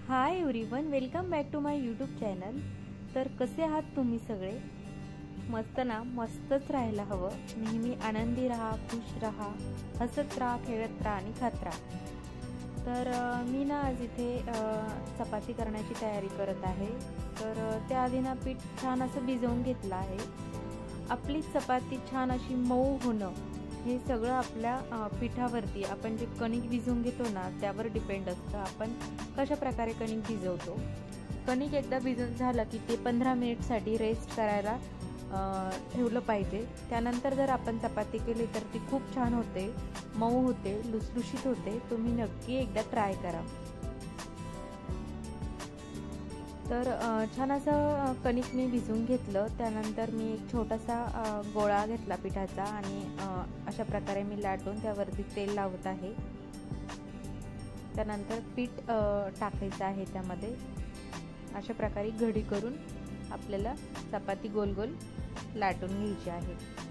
High everyone, welcome back to my YouTube channel. तर कसे आहात तुम्ही सगळे? मस्त ना? मस्तच राहायला हवं। नेहमी आनंदी राहा, खुश राहा, हसत राहा, खेळत राहा आणि खात राहा। तर मी ना आज इथे चपाती करण्याची तयारी करत आहे। तर त्याआधी ना पीठ छान असं भिजवून घेतलं आहे। आपली चपाती छान अशी मऊ होणं हे सगळं आपल्या पिठावरती, आपण जे कणिक भिजवून घेतो ना त्यावर डिपेंड असतं। आपण कशा प्रकारे कणिक भिजवतो। कणिक एकदा भिजून झालं की ते 15 मिनिटसाठी रेस्ट करायला ठेवलं पाहिजे। त्यानंतर जर आपण चपाती केली तर ती खूप छान होते, मऊ होते, लुसलुशीत होते। तुम्ही नक्की एकदा ट्राय करा। तर छान असं कणिक मी भिजवून घेतलं। त्यानंतर मी एक छोटासा गोळा घेतला पिठाचा आणि अशा प्रकारे मी लाटून त्यावरती तेल लावत आहे। त्यानंतर पीठ टाकायचं आहे त्यामध्ये। अशा प्रकारे घडी करून आपल्याला चपाती गोल गोल लाटून घ्यायची आहे।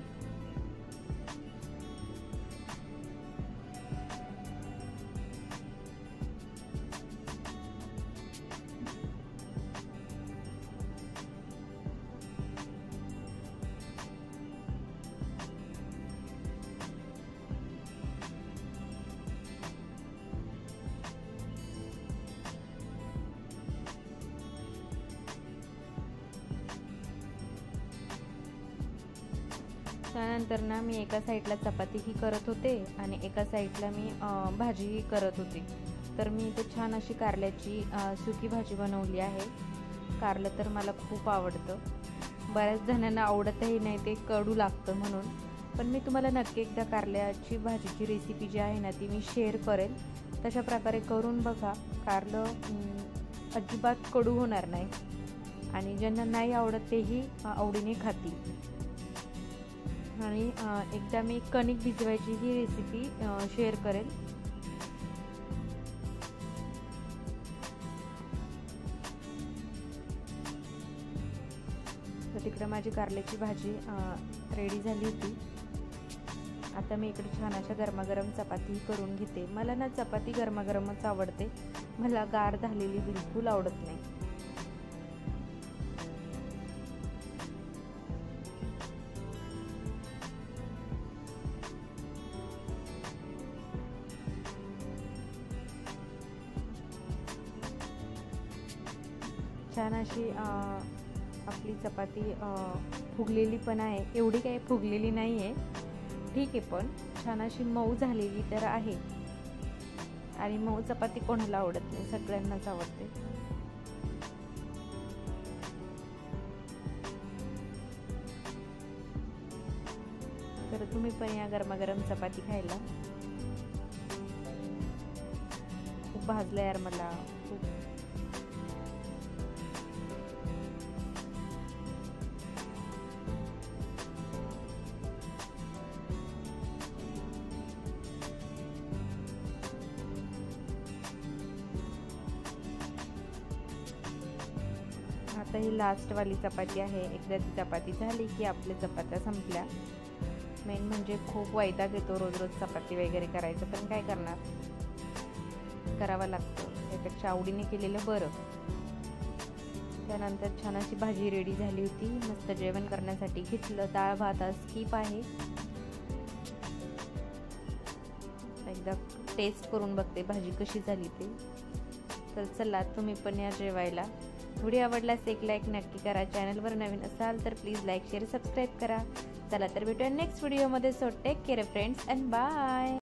त्यानंतर ना मी एका साईडला चपाती ही करत होते आणि एका साईडला मी भाजी ही करत होते। तर मी इथे छान अशी कारल्याची सुकी भाजी बनवली आहे। कारलं तर मला खूप आवडतं, बऱ्याच जणांना आवडतही नाही, ते कडू लागतं म्हणून। पण मी तुम्हाला नक्की एकदा कारल्याची भाजीची रेसिपी जी आहे ना ती मी शेअर करेल। तशा प्रकारे करून बघा, कारलं अजिबात कडू होणार नाही आणि ज्यांना नाही आवडत तेही आवडीने खातील। आणि एकदा मी कणिक भिजवायची ही रेसिपी शेअर करेल। तर तिकडे माझी कारल्याची भाजी रेडी झाली होती। आता मी इकडे छान अशा गरमागरम चपाती करून घेते। मला ना चपाती गरमागरमच आवडते, मला गार झालेली बिलकुल आवडत नाही। छान अशी आपली चपाती फुगलेली पण आहे, एवढी काही फुगलेली नाही आहे, ठीक आहे, पण छान अशी मऊ झालेली तर आहे। आणि मऊ चपाती कोणाला आवडत नाही, सगळ्यांनाच आवडते। तर तुम्ही पण या गरमागरम चपाती खायला। खूप भाजलं यार मला खूप। आता ही लास्ट वाली चपाती आहे। एकदा ती चपाती झाली की आपल्या चपात्या संपल्या। मेन म्हणजे खूप वैताग येतो रोज रोज चपाती वगैरे करायचं, पण काय करणार, करावं लागतं। त्यापेक्षा आवडीने केलेलं बरं। त्यानंतर छान अशी भाजी रेडी झाली होती। मस्त जेवण करण्यासाठी घेतलं। डाळ भात स्किप आहे, एकदा टेस्ट करून बघते भाजी कशी झाली ते। तर चला, तुम्ही पण या जेवायला। व्हिडिओ आवडल्यास एक लाईक नक्की करा। चॅनलवर नवीन असाल तर प्लीज लाईक शेअर सबस्क्राईब करा। चला तर भेटूया नेक्स्ट व्हिडिओमध्ये। So take care friends and bye.